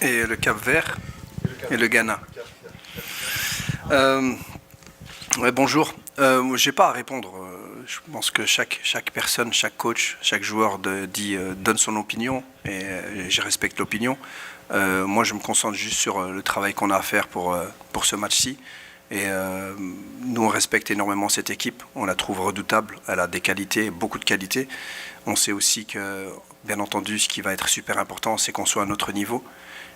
et le Cap-Vert et le Ghana. Ouais, bonjour. J'ai pas à répondre. Je pense que chaque personne, chaque coach, chaque joueur donne son opinion et je respecte l'opinion. Moi, je me concentre juste sur le travail qu'on a à faire pour ce match-ci. Et nous, on respecte énormément cette équipe. On la trouve redoutable. Elle a des qualités, beaucoup de qualités. On sait aussi que, bien entendu, ce qui va être super important, c'est qu'on soit à notre niveau.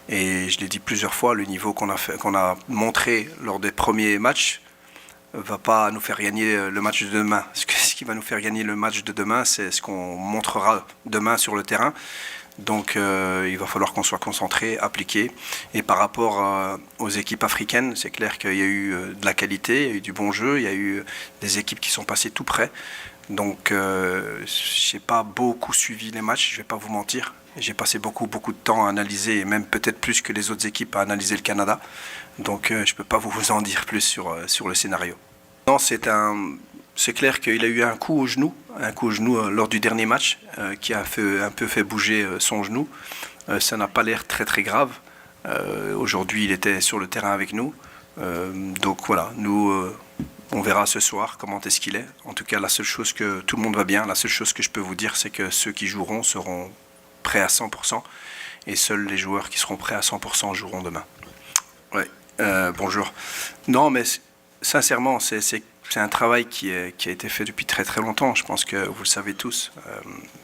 Et je l'ai dit plusieurs fois, le niveau qu'on a montré lors des premiers matchs va pas nous faire gagner le match de demain. Ce qui va nous faire gagner le match de demain, c'est ce qu'on montrera demain sur le terrain. Donc il va falloir qu'on soit concentré, appliqué. Et par rapport aux équipes africaines, c'est clair qu'il y a eu de la qualité, il y a eu du bon jeu, il y a eu des équipes qui sont passées tout près. Donc je n'ai pas beaucoup suivi les matchs, je ne vais pas vous mentir. J'ai passé beaucoup de temps à analyser, et même peut-être plus que les autres équipes à analyser le Canada. Donc je ne peux pas vous en dire plus sur le scénario. Non, c'est clair qu'il a eu un coup au genou lors du dernier match qui a un peu fait bouger son genou. Ça n'a pas l'air très grave. Aujourd'hui, il était sur le terrain avec nous. Donc voilà, nous, on verra ce soir comment est-ce qu'il est. En tout cas, la seule chose que tout le monde va bien, la seule chose que je peux vous dire, c'est que ceux qui joueront seront prêts à 100%. Et seuls les joueurs qui seront prêts à 100% joueront demain. Ouais, bonjour. Non, mais sincèrement, c'est un travail qui a été fait depuis très longtemps. Je pense que vous le savez tous.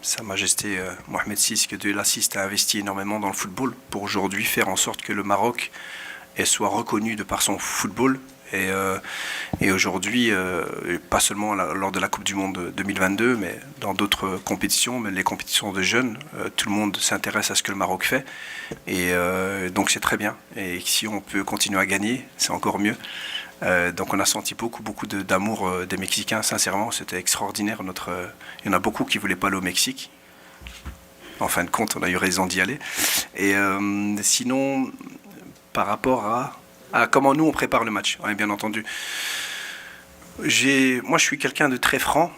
Sa Majesté Mohamed VI, que Dieu l'assiste, a investi énormément dans le football pour aujourd'hui faire en sorte que le Maroc soit reconnu de par son football. Et aujourd'hui, pas seulement lors de la Coupe du Monde 2022, mais dans d'autres compétitions, mais les compétitions de jeunes, tout le monde s'intéresse à ce que le Maroc fait. Et donc c'est très bien. Et si on peut continuer à gagner, c'est encore mieux. Donc on a senti beaucoup d'amour des Mexicains, sincèrement, c'était extraordinaire. Il y en a beaucoup qui ne voulaient pas aller au Mexique. En fin de compte, on a eu raison d'y aller. Et sinon, par rapport à comment nous on prépare le match, ouais, bien entendu. Moi je suis quelqu'un de très franc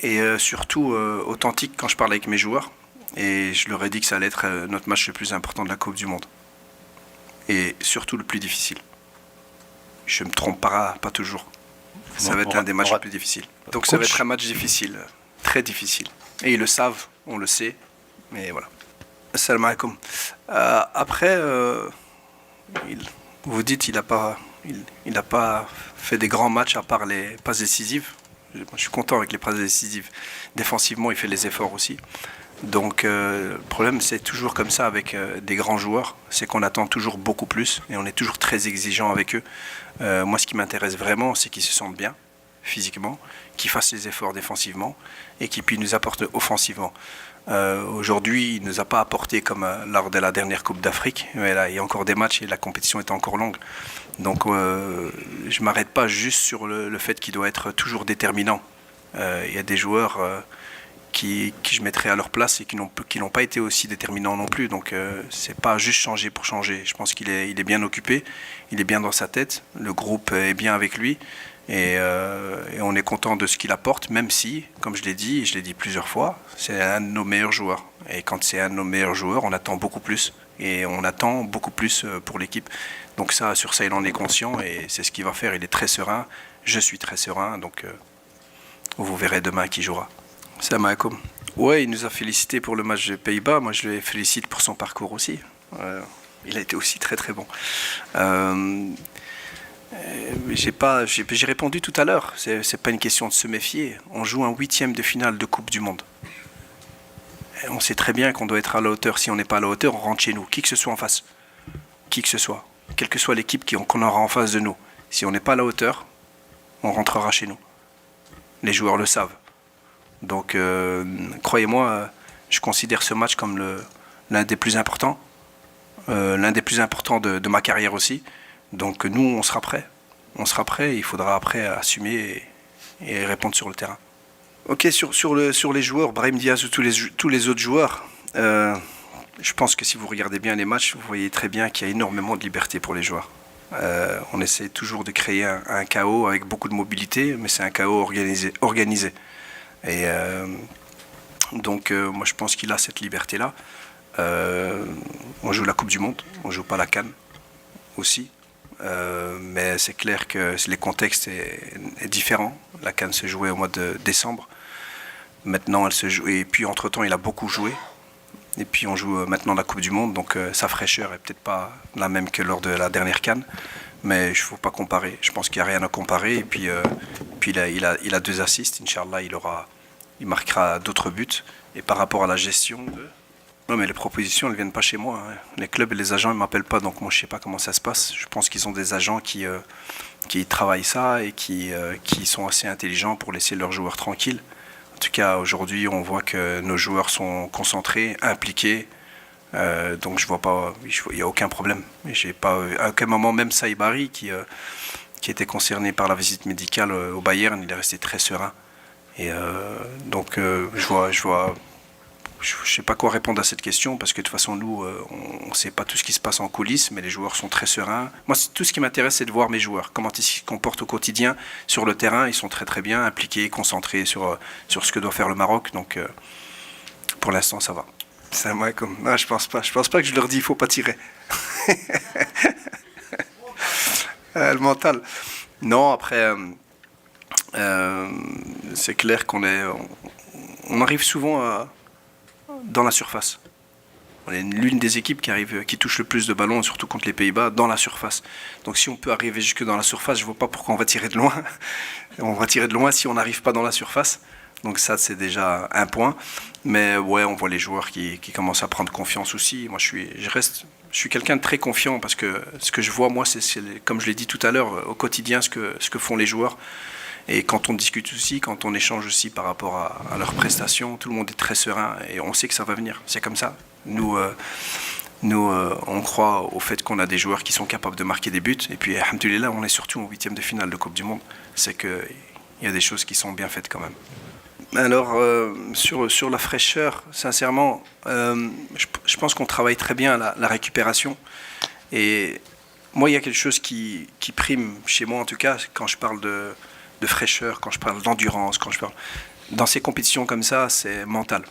et surtout authentique quand je parle avec mes joueurs. Et je leur ai dit que ça allait être notre match le plus important de la Coupe du Monde. Et surtout le plus difficile. Je ne me trompe pas toujours. Ça va être l'un des matchs les plus difficiles. Donc ça va être un match difficile, très difficile. Et ils le savent, on le sait, mais voilà. Assalamu alaikum. Après, vous dites qu'il n'a pas fait des grands matchs à part les passes décisives. Je suis content avec les passes décisives. Défensivement, il fait les efforts aussi. Donc le problème, c'est toujours comme ça avec des grands joueurs, c'est qu'on attend toujours beaucoup plus et on est toujours très exigeant avec eux. Moi, ce qui m'intéresse vraiment, c'est qu'ils se sentent bien physiquement, qu'ils fassent les efforts défensivement et qu'ils puissent nous apporter offensivement. Aujourd'hui, il ne nous a pas apporté comme lors de la dernière Coupe d'Afrique, mais là, il y a encore des matchs et la compétition est encore longue. Donc je ne m'arrête pas juste sur le fait qu'il doit être toujours déterminant. Il y a des joueurs qui je mettrais à leur place et qui n'ont pas été aussi déterminants non plus. Donc c'est pas juste changer pour changer. Je pense qu'il est bien occupé, il est bien dans sa tête, le groupe est bien avec lui et on est content de ce qu'il apporte, même si, comme je l'ai dit plusieurs fois, c'est un de nos meilleurs joueurs. Et quand c'est un de nos meilleurs joueurs, on attend beaucoup plus. Et on attend beaucoup plus pour l'équipe. Donc sur ça, il en est conscient et c'est ce qu'il va faire. Il est très serein, je suis très serein, donc vous verrez demain qui jouera. Salam alaikum. Ouais, il nous a félicité pour le match des Pays-Bas. Moi, je le félicite pour son parcours aussi. Il a été aussi très bon. J'ai répondu tout à l'heure. C'est pas une question de se méfier. On joue un 8e de finale de Coupe du Monde. Et on sait très bien qu'on doit être à la hauteur. Si on n'est pas à la hauteur, on rentre chez nous. Qui que ce soit en face. Qui que ce soit. Quelle que soit l'équipe qu'on aura en face de nous. Si on n'est pas à la hauteur, on rentrera chez nous. Les joueurs le savent. Donc, croyez-moi, je considère ce match comme l'un des plus importants. L'un des plus importants de ma carrière aussi. Donc, nous, on sera prêts. On sera prêts. Il faudra après assumer et répondre sur le terrain. Ok, sur les joueurs, Brahim Diaz ou tous les autres joueurs, je pense que si vous regardez bien les matchs, vous voyez très bien qu'il y a énormément de liberté pour les joueurs. On essaie toujours de créer un chaos avec beaucoup de mobilité, mais c'est un chaos organisé. Et donc, moi, je pense qu'il a cette liberté-là. On joue la Coupe du Monde, on joue pas la CAN aussi. Mais c'est clair que les contextes est différent. La CAN se jouait au mois de décembre. Maintenant, elle se joue. Et puis, entre-temps, il a beaucoup joué. Et puis, on joue maintenant la Coupe du Monde. Donc, sa fraîcheur est peut-être pas la même que lors de la dernière CAN. Mais il ne faut pas comparer. Je pense qu'il n'y a rien à comparer. Et puis, il a 2 assists. Inch'Allah, il marquera d'autres buts. Et par rapport à la gestion Non, mais les propositions, elles ne viennent pas chez moi. Hein. Les clubs et les agents, ils ne m'appellent pas, donc moi, je ne sais pas comment ça se passe. Je pense qu'ils ont des agents qui travaillent ça et qui sont assez intelligents pour laisser leurs joueurs tranquilles. En tout cas, aujourd'hui, on voit que nos joueurs sont concentrés, impliqués. Donc, je vois pas, il n'y a aucun problème. J'ai pas, à aucun moment, même Saïbari, qui était concerné par la visite médicale au Bayern, il est resté très serein. Et donc, je ne sais pas quoi répondre à cette question parce que de toute façon, nous, on ne sait pas tout ce qui se passe en coulisses, mais les joueurs sont très sereins. Moi, tout ce qui m'intéresse, c'est de voir mes joueurs, comment ils se comportent au quotidien sur le terrain. Ils sont très très bien impliqués, concentrés sur ce que doit faire le Maroc. Donc, pour l'instant, ça va. C'est moi comme. Non, je pense pas. Je pense pas que je leur dis il faut pas tirer. Le mental. Non, après, c'est clair on arrive souvent dans la surface. On est l'une des équipes qui touche le plus de ballons, surtout contre les Pays-Bas, dans la surface. Donc si on peut arriver jusque dans la surface, je ne vois pas pourquoi on va tirer de loin. On va tirer de loin si on n'arrive pas dans la surface. Donc ça, c'est déjà un point. Mais ouais, on voit les joueurs qui commencent à prendre confiance aussi. Moi, je suis quelqu'un de très confiant parce que ce que je vois, moi, c'est comme je l'ai dit tout à l'heure, au quotidien, ce que font les joueurs. Et quand on discute aussi, quand on échange aussi par rapport à leurs prestations, tout le monde est très serein et on sait que ça va venir. C'est comme ça. Nous, on croit au fait qu'on a des joueurs qui sont capables de marquer des buts. Et puis, alhamdoulilah, on est surtout en 8e de finale de Coupe du Monde. C'est qu'il y a des choses qui sont bien faites quand même. Alors, sur la fraîcheur, sincèrement, je pense qu'on travaille très bien la récupération. Et moi, il y a quelque chose qui prime chez moi, en tout cas, quand je parle de fraîcheur, quand je parle d'endurance, dans ces compétitions comme ça, c'est mental.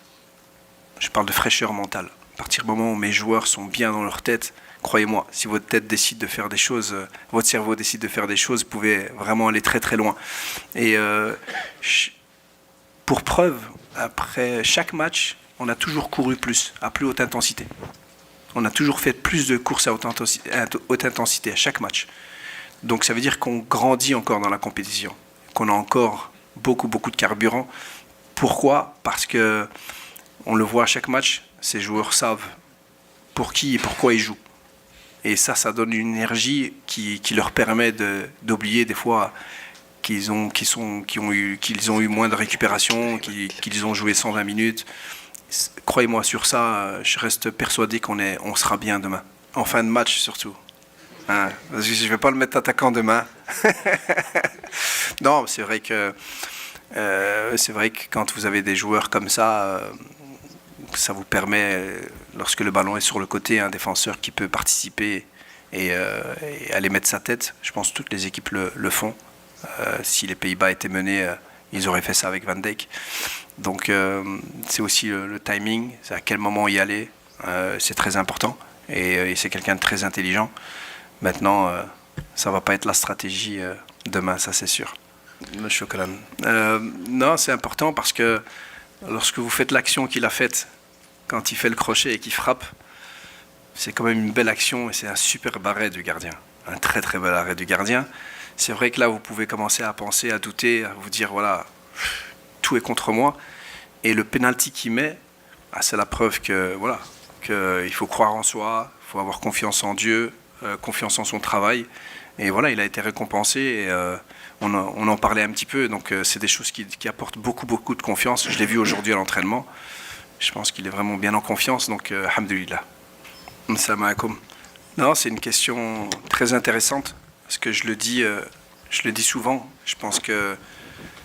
Je parle de fraîcheur mentale. À partir du moment où mes joueurs sont bien dans leur tête, croyez-moi, si votre tête décide de faire des choses, votre cerveau décide de faire des choses, vous pouvez vraiment aller très très loin. Et pour preuve, après chaque match, on a toujours couru plus, à plus haute intensité. On a toujours fait plus de courses à haute intensité à chaque match. Donc ça veut dire qu'on grandit encore dans la compétition, qu'on a encore beaucoup de carburant. Pourquoi ? Parce que on le voit à chaque match, ces joueurs savent pour qui et pourquoi ils jouent. Et ça donne une énergie qui leur permet d'oublier des fois qu'ils ont eu moins de récupération, qu'ils ont joué 120 minutes. Croyez-moi sur ça, je reste persuadé on sera bien demain. En fin de match surtout. Hein, je ne vais pas le mettre attaquant demain. Non, c'est vrai que quand vous avez des joueurs comme ça vous permet, lorsque le ballon est sur le côté, un défenseur qui peut participer et aller mettre sa tête. Je pense que toutes les équipes le font. Si les Pays-Bas étaient menés, ils auraient fait ça avec Van Dijk. Donc c'est aussi le timing, c'est à quel moment y aller, c'est très important. Et c'est quelqu'un de très intelligent. Maintenant, ça ne va pas être la stratégie demain, ça c'est sûr. Le chocolat. Non, c'est important parce que lorsque vous faites l'action qu'il a faite, quand il fait le crochet et qu'il frappe, c'est quand même une belle action et c'est un super arrêt du gardien. Un très très bel arrêt du gardien. C'est vrai que là, vous pouvez commencer à penser, à douter, à vous dire, voilà, tout est contre moi. Et le penalty qu'il met, c'est la preuve qu'il faut croire en soi, il faut avoir confiance en Dieu, confiance en son travail. Et voilà, il a été récompensé et on en parlait un petit peu. Donc c'est des choses qui apportent beaucoup de confiance. Je l'ai vu aujourd'hui à l'entraînement. Je pense qu'il est vraiment bien en confiance. Donc, alhamdoulilah. Salam alaikum. Non, c'est une question très intéressante. Parce que je le dis souvent. Je pense que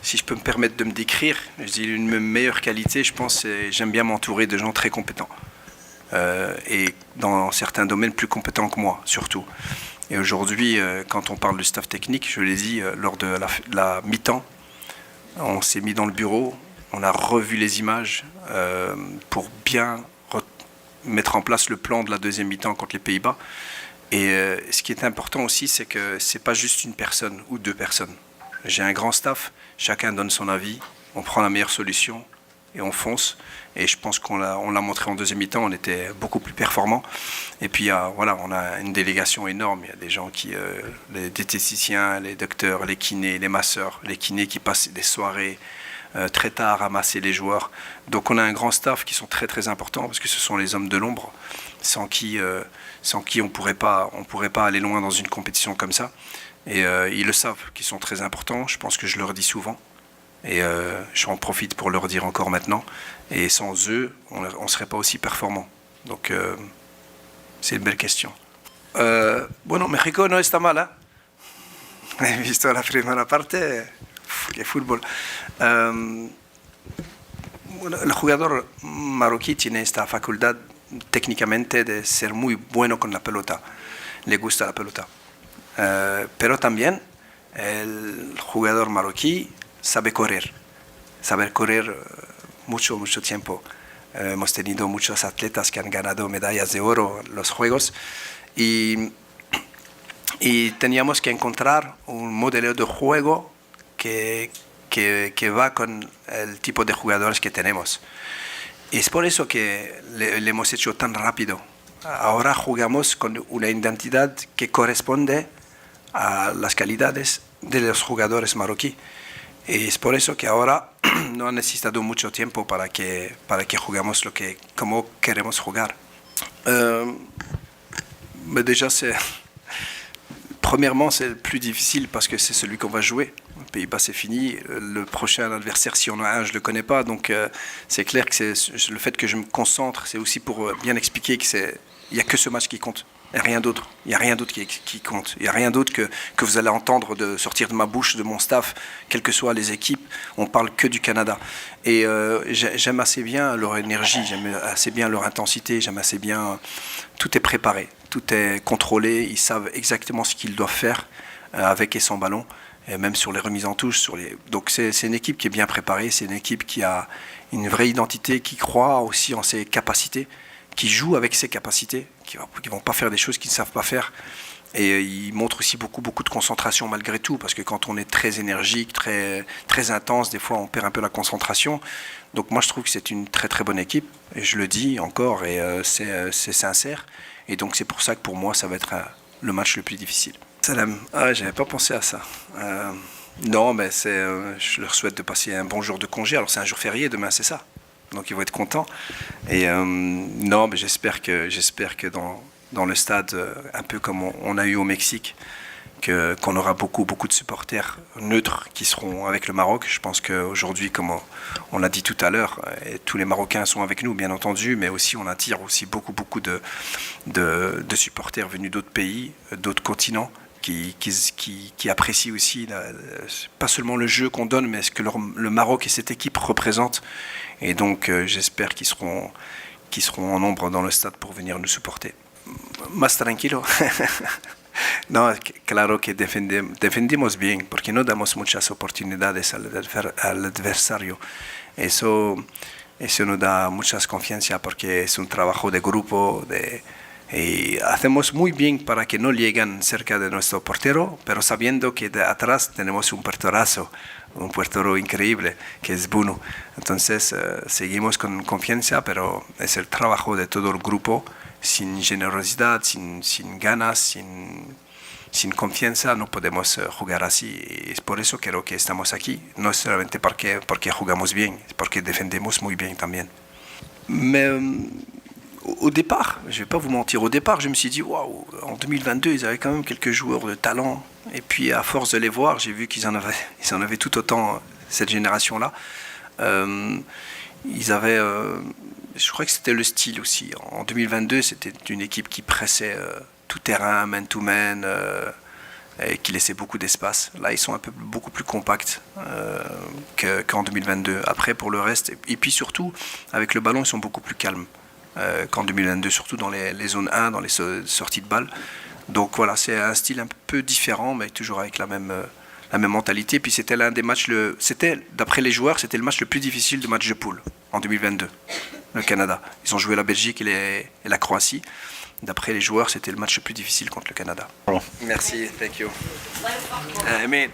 si je peux me permettre de me décrire, je dis une de mes meilleures qualités, je pense, c'est j'aime bien m'entourer de gens très compétents. Et dans certains domaines plus compétents que moi, surtout. Et aujourd'hui, quand on parle du staff technique, je l'ai dit, lors de la mi-temps, on s'est mis dans le bureau, on a revu les images pour bien mettre en place le plan de la deuxième mi-temps contre les Pays-Bas. Et ce qui est important aussi, c'est que c'est pas juste une personne ou deux personnes. J'ai un grand staff, chacun donne son avis, on prend la meilleure solution et on fonce. Et je pense qu'on l'a montré en deuxième mi-temps, on était beaucoup plus performants. Et puis voilà, on a une délégation énorme. Il y a des gens les diététiciens, les docteurs, les kinés, les masseurs, les kinés qui passent des soirées très tard à ramasser les joueurs. Donc on a un grand staff qui sont très très importants parce que ce sont les hommes de l'ombre sans qui on pourrait pas aller loin dans une compétition comme ça. Et ils le savent, qu'ils sont très importants. Je pense que je leur dis souvent. Et j'en profite pour leur dire encore maintenant. Et sans eux, on ne serait pas aussi performant. Donc, c'est une belle question. Bueno, México no está mal, ¿eh? He visto la primera parte, qué fútbol. Bueno, el jugador marroquí tiene esta facultad técnicamente de ser muy bueno con la pelota. Le gusta la pelota. Pero también el jugador marroquí sabe correr mucho tiempo. Hemos tenido muchos atletas que han ganado medallas de oro en los Juegos y teníamos que encontrar un modelo de juego que va con el tipo de jugadores que tenemos. Y es por eso que le hemos hecho tan rápido. Ahora jugamos con una identidad que corresponde a las calidades de los jugadores marroquíes. Y es por eso que ahora no ha necesitado mucho tiempo para que juguemos como queremos jugar. Mais déjà, premièrement, c'est le plus difficile parce que c'est celui qu'on va jouer. Les Pays-Bas, c'est fini. Le prochain adversaire, si on en a un, je ne le connais pas. Donc, c'est clair que le fait que je me concentre, c'est aussi pour bien expliquer qu'il n'y a que ce match qui compte. Il n'y a rien d'autre. Il n'y a rien d'autre qui compte. Il n'y a rien d'autre que vous allez entendre sortir de ma bouche, de mon staff, quelles que soient les équipes. On parle que du Canada. Et j'aime assez bien leur énergie, j'aime assez bien leur intensité, j'aime assez bien... Tout est préparé, tout est contrôlé. Ils savent exactement ce qu'ils doivent faire avec et sans ballon. Et même sur les remises en touche. Donc c'est une équipe qui est bien préparée. C'est une équipe qui a une vraie identité, qui croit aussi en ses capacités, qui joue avec ses capacités, qui ne vont pas faire des choses qu'ils ne savent pas faire. Et ils montrent aussi beaucoup de concentration malgré tout, parce que quand on est très énergique, très intense, des fois on perd un peu la concentration. Donc moi je trouve que c'est une très très bonne équipe, et je le dis encore, et c'est sincère. Et donc c'est pour ça que pour moi ça va être le match le plus difficile. Salam, j'avais pas pensé à ça. Non, mais je leur souhaite de passer un bon jour de congé. Alors c'est un jour férié, demain c'est ça. Donc ils vont être contents. Et non, mais j'espère que dans le stade, un peu comme on a eu au Mexique, qu'on aura beaucoup de supporters neutres qui seront avec le Maroc. Je pense qu'aujourd'hui, comme on l'a dit tout à l'heure, tous les Marocains sont avec nous, bien entendu, mais aussi on attire aussi beaucoup de supporters venus d'autres pays, d'autres continents, qui apprécient aussi pas seulement le jeu qu'on donne, mais ce que le Maroc et cette équipe représentent. Et donc j'espère qu'ils seront en nombre dans le stade pour venir nous supporter. Más tranquilo. No, claro que defendimos bien, porque no damos muchas oportunidades al adversario. Eso nos da mucha confianza, porque es un trabajo de grupo, y hacemos muy bien para que no lleguen cerca de nuestro portero, pero sabiendo que de atrás tenemos un portero increíble, que es Bruno. Entonces seguimos con confianza, pero es el trabajo de todo el grupo. Sin generosidad, sin ganas, sin confianza, no podemos jugar así. Y es por eso creo que estamos aquí. No solamente porque jugamos bien, porque defendemos muy bien también. Mais au départ, je ne vais pas vous mentir, au départ, je me suis dit, waouh, en 2022, ils avaient quand même quelques joueurs de talent. Et puis, à force de les voir, j'ai vu qu'ils en avaient tout autant, cette génération-là. Ils avaient... je crois que c'était le style aussi. En 2022, c'était une équipe qui pressait tout terrain, man-to-man, et qui laissait beaucoup d'espace. Là, ils sont beaucoup plus compacts qu'en 2022. Après, pour le reste, et puis surtout, avec le ballon, ils sont beaucoup plus calmes qu'en 2022, surtout dans les zones 1, dans les sorties de balles. Donc voilà, c'est un style un peu différent, mais toujours avec la même mentalité. Puis c'était l'un des matchs, d'après les joueurs, c'était le match le plus difficile de match de poule en 2022. le Canada. Ils ont joué la Belgique et la Croatie. D'après les joueurs, c'était le match le plus difficile contre le Canada. Merci, thank you. Amen.